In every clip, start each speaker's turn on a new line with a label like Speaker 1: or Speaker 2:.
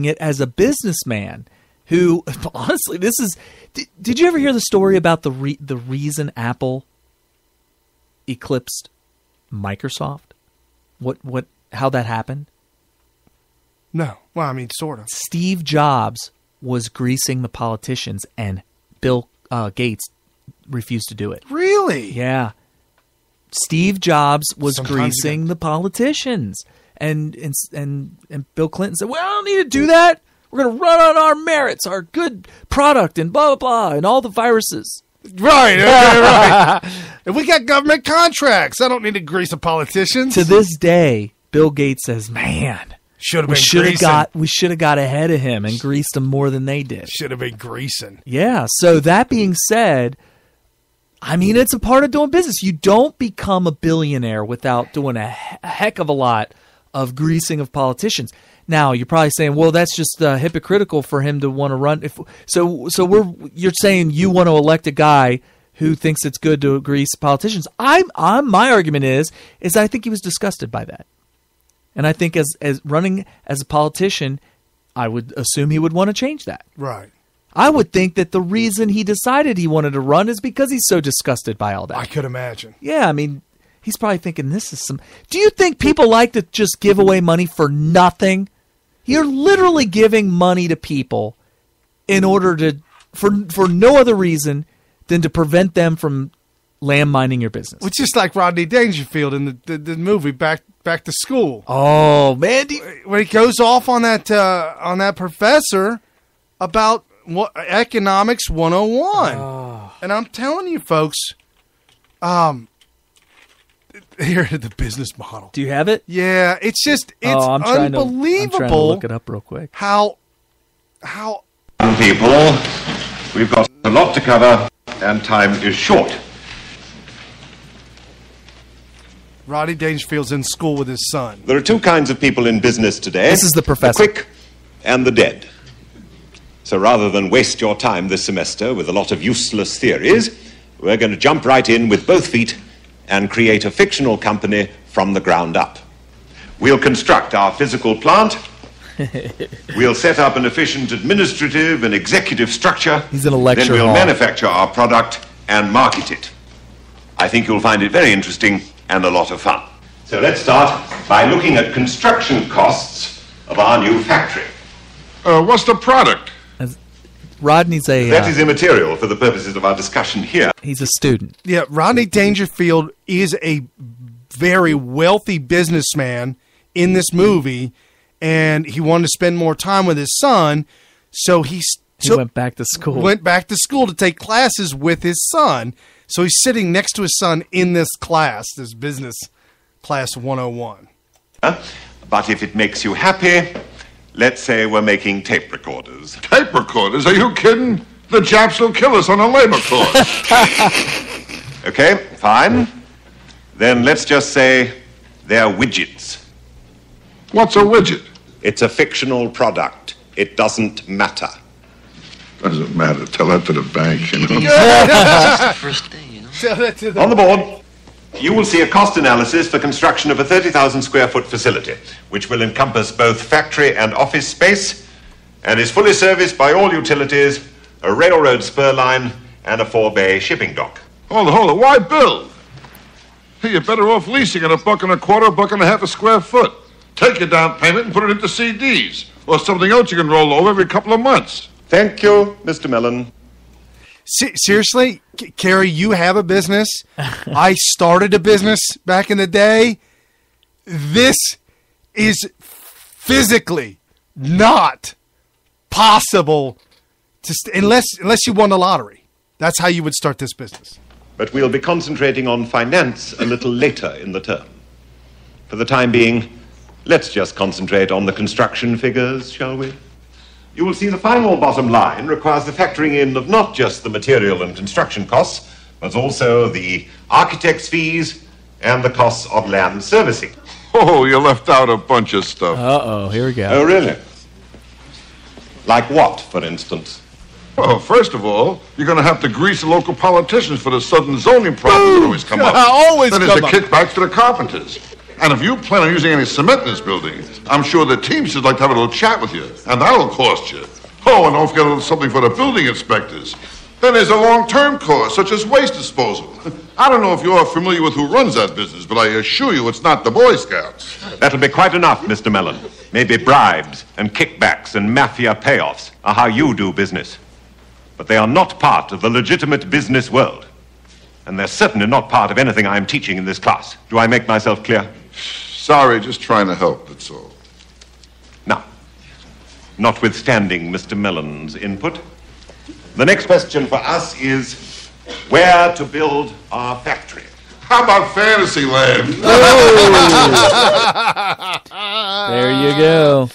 Speaker 1: it as a businessman who, honestly, this is. Did you ever hear the story about the reason Apple eclipsed Microsoft? How that happened?
Speaker 2: No. Well, I mean, sort of.
Speaker 1: Steve Jobs was greasing the politicians, and Bill Gates refused to do it.
Speaker 2: Really?
Speaker 1: Yeah. Steve Jobs was greasing the politicians, and Bill Clinton said, "Well, I don't need to do that. We're going to run on our merits, our good product, and blah, blah, blah, and all the viruses."
Speaker 2: Right, right. And we got government contracts. I don't need to grease the politicians.
Speaker 1: To this day, Bill Gates says, "Man, we should have got ahead of him and greased them more than they did.
Speaker 2: Should have been greasing."
Speaker 1: Yeah. So that being said, I mean, it's a part of doing business. You don't become a billionaire without doing a heck of a lot of greasing of politicians. Now, you're probably saying, well, that's just hypocritical for him to want to run. You're saying you want to elect a guy who thinks it's good to grease politicians. My argument is I think he was disgusted by that. And I think as running as a politician, I would assume he would want to change that.
Speaker 2: Right.
Speaker 1: I would think that the reason he decided he wanted to run is because he's so disgusted by all that.
Speaker 2: I could imagine.
Speaker 1: Yeah, I mean, he's probably thinking this is some... Do you think people like to just give away money for nothing? You're literally giving money to people in order to... For no other reason than to prevent them from landmining your business.
Speaker 2: It's just like Rodney Dangerfield in the movie Back to School.
Speaker 1: Oh, man.
Speaker 2: When he goes off on that professor about economics 101. Oh. And I'm telling you, folks, here the business model.
Speaker 1: Do you have it?
Speaker 2: Yeah, it's unbelievable.
Speaker 1: I'm trying to look it up real quick.
Speaker 2: How
Speaker 3: people, we've got a lot to cover and time is short.
Speaker 2: Rodney Dangerfield's in school with his son.
Speaker 3: There are two kinds of people in business today.
Speaker 1: This is the professor.
Speaker 3: The quick and the dead. So rather than waste your time this semester with a lot of useless theories, we're going to jump right in with both feet and create a fictional company from the ground up. We'll construct our physical plant. We'll set up an efficient administrative and executive structure.
Speaker 1: He's in a lecture
Speaker 3: Then we'll
Speaker 1: hall.
Speaker 3: manufacture our product and market it. I think you'll find it very interesting and a lot of fun. So let's start by looking at construction costs of our new factory.
Speaker 4: What's the product?
Speaker 1: Rodney's
Speaker 3: that is immaterial for the purposes of our discussion here.
Speaker 1: He's a student.
Speaker 2: Yeah, Rodney Dangerfield is a very wealthy businessman in this movie, and he wanted to spend more time with his son, so he
Speaker 1: went back to school.
Speaker 2: Went back to school to take classes with his son. So he's sitting next to his son in this class, this business class 101.
Speaker 3: But if it makes you happy, let's say we're making tape recorders.
Speaker 4: Tape recorders? Are you kidding? The Japs will kill us on a labor course.
Speaker 3: Okay, fine. Then let's just say they're widgets.
Speaker 4: What's a widget?
Speaker 3: It's a fictional product. It doesn't matter.
Speaker 4: Doesn't matter. Tell that to the bank, you know.
Speaker 5: First day, you know.
Speaker 2: Tell that to the
Speaker 3: On the board, you will see a cost analysis for construction of a 30,000 square foot facility, which will encompass both factory and office space, and is fully serviced by all utilities, a railroad spur line, and a 4-bay shipping dock.
Speaker 4: Hold it. Why build? Hey, you're better off leasing at $1.25, $1.50 a square foot. Take your down payment and put it into CDs, or something else you can roll over every couple of months.
Speaker 3: Thank you, Mr. Mellon.
Speaker 2: Seriously, Carrie, you have a business. I started a business back in the day. This is physically not possible unless you won the lottery. That's how you would start this business.
Speaker 3: But we'll be concentrating on finance a little later in the term. For the time being, let's just concentrate on the construction figures, shall we? You will see the final bottom line requires the factoring in of not just the material and construction costs, but also the architect's fees and the costs of land servicing.
Speaker 4: Oh, you left out a bunch of stuff.
Speaker 1: Uh-oh, here we go.
Speaker 3: Oh, really? Like what, for instance?
Speaker 4: Well, first of all, you're going to have to grease the local politicians for the sudden zoning problems that always come up.
Speaker 2: Always
Speaker 4: then
Speaker 2: come
Speaker 4: there's the kickbacks to the carpenters. And if you plan on using any cement in this building, I'm sure the teams would like to have a little chat with you, and that'll cost you. Oh, and don't forget a little something for the building inspectors. Then there's a long-term cost, such as waste disposal. I don't know if you're familiar with who runs that business, but I assure you it's not the Boy Scouts.
Speaker 3: That'll be quite enough, Mr. Mellon. Maybe bribes and kickbacks and mafia payoffs are how you do business. But they are not part of the legitimate business world. And they're certainly not part of anything I'm teaching in this class. Do I make myself clear?
Speaker 4: Sorry, just trying to help, that's all.
Speaker 3: Now, notwithstanding Mr. Mellon's input, the next question for us is where to build our factory.
Speaker 4: How about Fantasyland?
Speaker 1: There you go.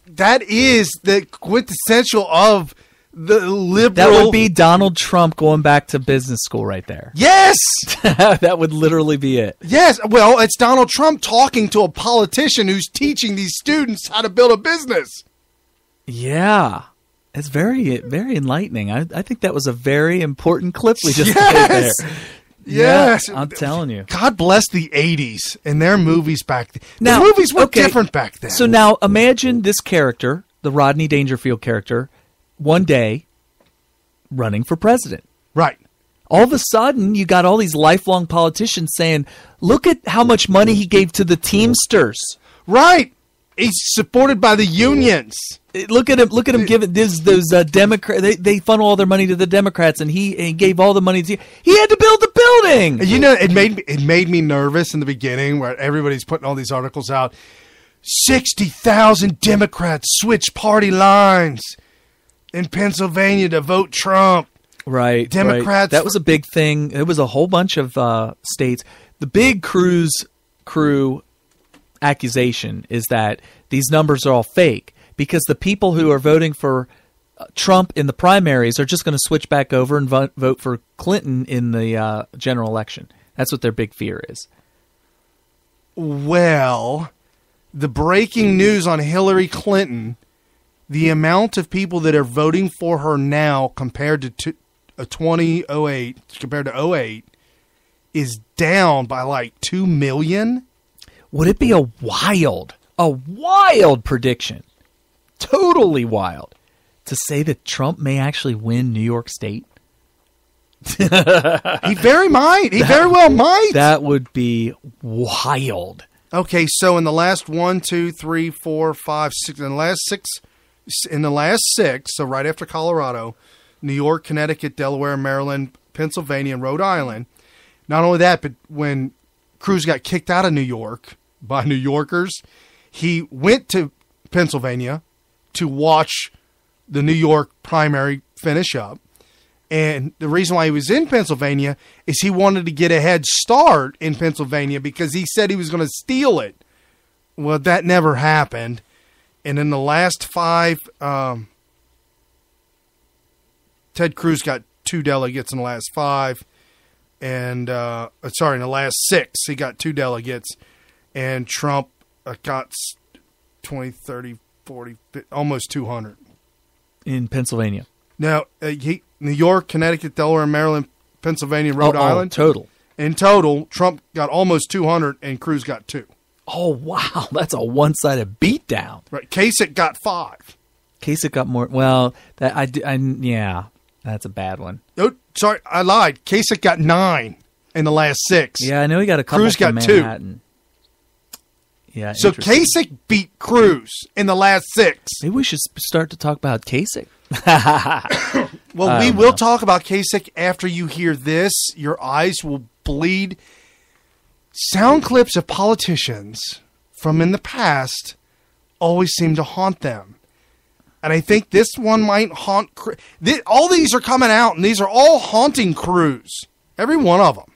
Speaker 2: That is the quintessential of the liberal.
Speaker 1: That would be Donald Trump going back to business school right there.
Speaker 2: Yes.
Speaker 1: That would literally be it.
Speaker 2: Yes. Well, it's Donald Trump talking to a politician who's teaching these students how to build a business.
Speaker 1: Yeah. It's very, very enlightening. I think that was a very important clip we just played there.
Speaker 2: Yes.
Speaker 1: Yeah, I'm telling you.
Speaker 2: God bless the 80s and their movies back then.
Speaker 1: Now,
Speaker 2: the movies were different back then.
Speaker 1: So now imagine this character, the Rodney Dangerfield character, one day running for president.
Speaker 2: Right.
Speaker 1: All of a sudden, you got all these lifelong politicians saying, look at how much money he gave to the Teamsters.
Speaker 2: Right. He's supported by the unions.
Speaker 1: Look at him giving those Democrats. They funnel all their money to the Democrats, and he gave all the money to. He had to build the building.
Speaker 2: You know, it made me nervous in the beginning, where everybody's putting all these articles out. 60,000 Democrats switch party lines in Pennsylvania to vote Trump.
Speaker 1: Right,
Speaker 2: Democrats.
Speaker 1: Right. That was a big thing. It was a whole bunch of states. The big Cruz crew accusation is that these numbers are all fake because the people who are voting for Trump in the primaries are just going to switch back over and vote for Clinton in the general election. That's what their big fear is.
Speaker 2: Well, the breaking news on Hillary Clinton, the amount of people that are voting for her now compared to 2008, compared to 2008, is down by like 2 million.
Speaker 1: Would it be a wild prediction, totally wild, to say that Trump may actually win New York State?
Speaker 2: He very well might.
Speaker 1: That would be wild.
Speaker 2: Okay, so in the last 6, in the last six, so right after Colorado, New York, Connecticut, Delaware, Maryland, Pennsylvania, and Rhode Island. Not only that, but when Cruz got kicked out of New York by New Yorkers, he went to Pennsylvania to watch the New York primary finish up. And the reason why he was in Pennsylvania is he wanted to get a head start in Pennsylvania because he said he was going to steal it. Well, that never happened. And in the last 5, Ted Cruz got 2 delegates in the last 5. And, in the last 6, he got 2 delegates. And Trump got 20, 30, 40, almost 200.
Speaker 1: In Pennsylvania.
Speaker 2: Now, New York, Connecticut, Delaware, Maryland, Pennsylvania, Rhode Island.
Speaker 1: Total.
Speaker 2: In total, Trump got almost 200 and Cruz got 2.
Speaker 1: Oh, wow. That's a one-sided beatdown.
Speaker 2: Right. Kasich got 5.
Speaker 1: Kasich got more. Well, yeah, that's a bad one.
Speaker 2: Oh, sorry, I lied. Kasich got 9 in the last 6.
Speaker 1: Yeah, I know he got a couple
Speaker 2: Cruz
Speaker 1: from
Speaker 2: got
Speaker 1: Manhattan.
Speaker 2: 2.
Speaker 1: Yeah.
Speaker 2: So Kasich beat Cruz in the last 6.
Speaker 1: Maybe we should start to talk about Kasich.
Speaker 2: Well, we will talk about Kasich after you hear this. Your eyes will bleed. Sound clips of politicians from in the past always seem to haunt them. And I think this one might haunt. All these are coming out, and these are all haunting Cruz. Every one of them.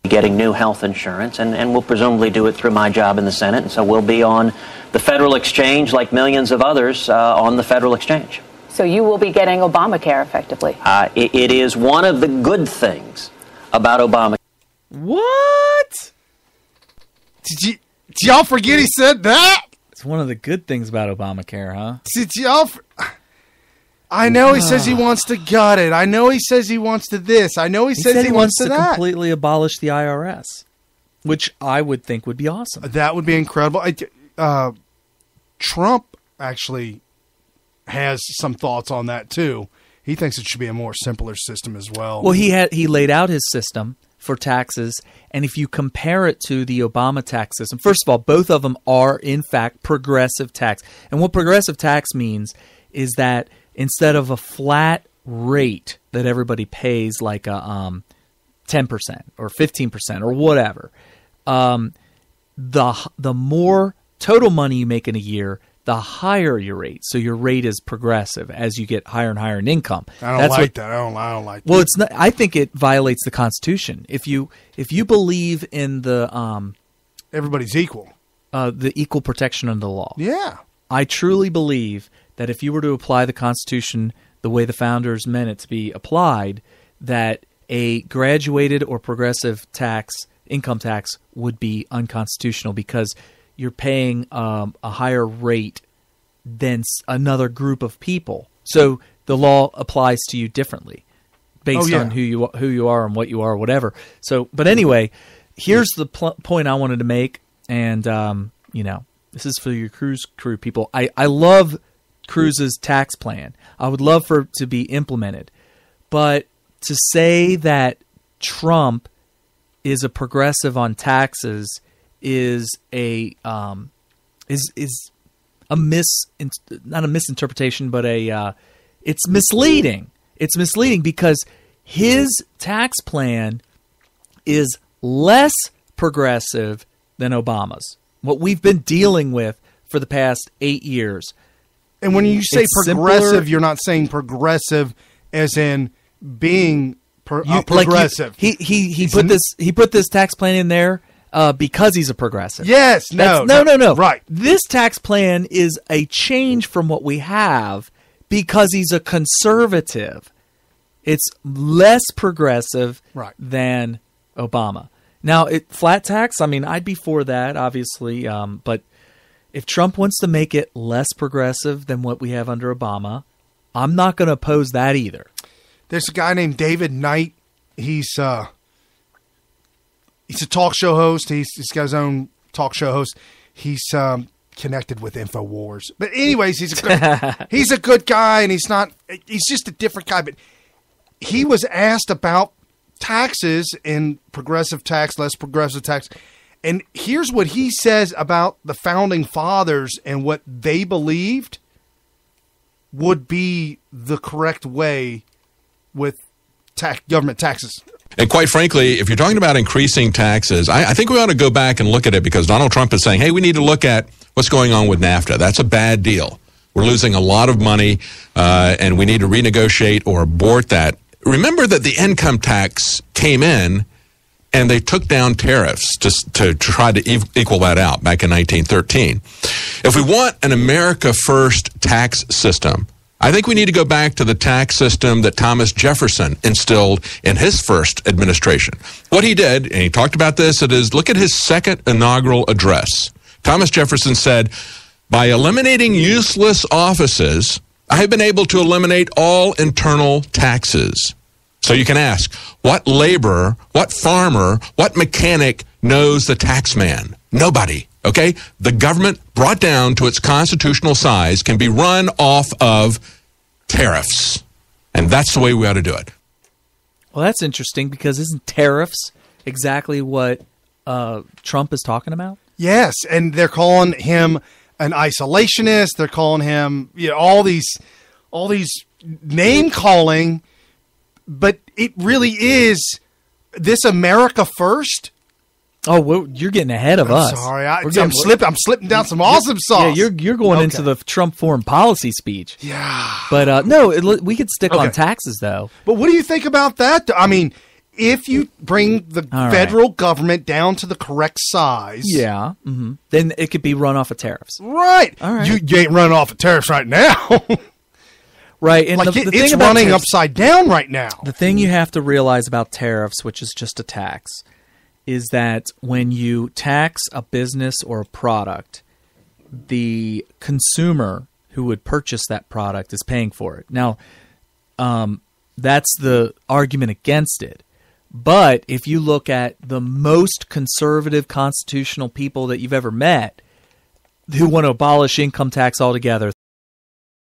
Speaker 6: Getting new health insurance, and we'll presumably do it through my job in the Senate. And so we'll be on the federal exchange like millions of others on the federal exchange.
Speaker 7: So you will be getting Obamacare effectively.
Speaker 6: It is one of the good things about Obamacare.
Speaker 1: What?
Speaker 2: Did y'all forget he said that?
Speaker 1: It's one of the good things about Obamacare, huh?
Speaker 2: Did y'all? I know he says he wants to gut it. I know he says he wants to this. I know he says he wants to that.
Speaker 1: completely abolish the IRS. which I would think would be awesome.
Speaker 2: That would be incredible. Trump actually has some thoughts on that too. He thinks it should be a more simpler system as well.
Speaker 1: Well, he laid out his system for taxes, and if you compare it to the Obama tax system, first of all, both of them are in fact progressive tax. And what progressive tax means is that instead of a flat rate that everybody pays, like a 10% or 15% or whatever, the more total money you make in a year, the higher your rate. So your rate is progressive as you get higher and higher in income.
Speaker 2: I don't like that. I don't like that.
Speaker 1: Well, it's not. I think it violates the Constitution. If you believe in the
Speaker 2: everybody's equal,
Speaker 1: the equal protection under the law.
Speaker 2: Yeah.
Speaker 1: I truly believe that if you were to apply the Constitution the way the founders meant it to be applied, that a graduated or progressive income tax would be unconstitutional because you're paying a higher rate than another group of people. So the law applies to you differently based on who you are and what you are, or whatever. So, but anyway, here's the point I wanted to make, and this is for your cruise crew people. I love Cruz's tax plan. I would love for it to be implemented, but to say that Trump is a progressive on taxes is not a misinterpretation, but it's misleading. It's misleading because his tax plan is less progressive than Obama's. What we've been dealing with for the past 8 years.
Speaker 2: And when you say
Speaker 1: It's
Speaker 2: progressive,
Speaker 1: simpler.
Speaker 2: you're not saying progressive as in being progressive.
Speaker 1: He put this tax plan in there because he's a progressive.
Speaker 2: Yes, no.
Speaker 1: Right. This tax plan is a change from what we have because he's a conservative. It's less progressive than Obama. Now, flat tax, I mean, I'd be for that, obviously. But if Trump wants to make it less progressive than what we have under Obama, I'm not going to oppose that either.
Speaker 2: There's a guy named David Knight. He's a talk show host. He's got his own talk show host. He's connected with InfoWars. But anyways, he's a good guy, and he's just a different guy. But he was asked about taxes and progressive tax, less progressive tax. And here's what he says about the founding fathers and what they believed would be the correct way with government taxes.
Speaker 8: And quite frankly, if you're talking about increasing taxes, I think we ought to go back and look at it because Donald Trump is saying, hey, we need to look at what's going on with NAFTA. That's a bad deal. We're losing a lot of money, and we need to renegotiate or abort that. Remember that the income tax came in, and they took down tariffs to try to equal that out back in 1913. If we want an America First tax system, I think we need to go back to the tax system that Thomas Jefferson instilled in his first administration. What he did, and he talked about this, look at his second inaugural address. Thomas Jefferson said, by eliminating useless offices, I have been able to eliminate all internal taxes. So you can ask, what laborer, what farmer, what mechanic knows the tax man? Nobody, okay? The government brought down to its constitutional size can be run off of tariffs. And that's the way we ought to do it.
Speaker 1: Well, that's interesting because isn't tariffs exactly what Trump is talking about?
Speaker 2: Yes, and they're calling him an isolationist. They're calling him all these name calling, but it really is this America First.
Speaker 1: Oh, well, you're getting ahead of us.
Speaker 2: Sorry, I'm slipping down some awesome sauce.
Speaker 1: Yeah, you're going into the Trump foreign policy speech.
Speaker 2: Yeah,
Speaker 1: but we could stick on taxes though.
Speaker 2: But what do you think about that? I mean, if you bring the federal government down to the correct size,
Speaker 1: then it could be run off of tariffs.
Speaker 2: Right. All right. You ain't running off of tariffs right now.
Speaker 1: Right. And
Speaker 2: like
Speaker 1: the
Speaker 2: it's
Speaker 1: thing about
Speaker 2: running
Speaker 1: tariffs,
Speaker 2: upside down right now.
Speaker 1: The thing you have to realize about tariffs, which is just a tax, is that when you tax a business or a product, the consumer who would purchase that product is paying for it. Now, that's the argument against it. But if you look at the most conservative constitutional people that you've ever met who want to abolish income tax altogether,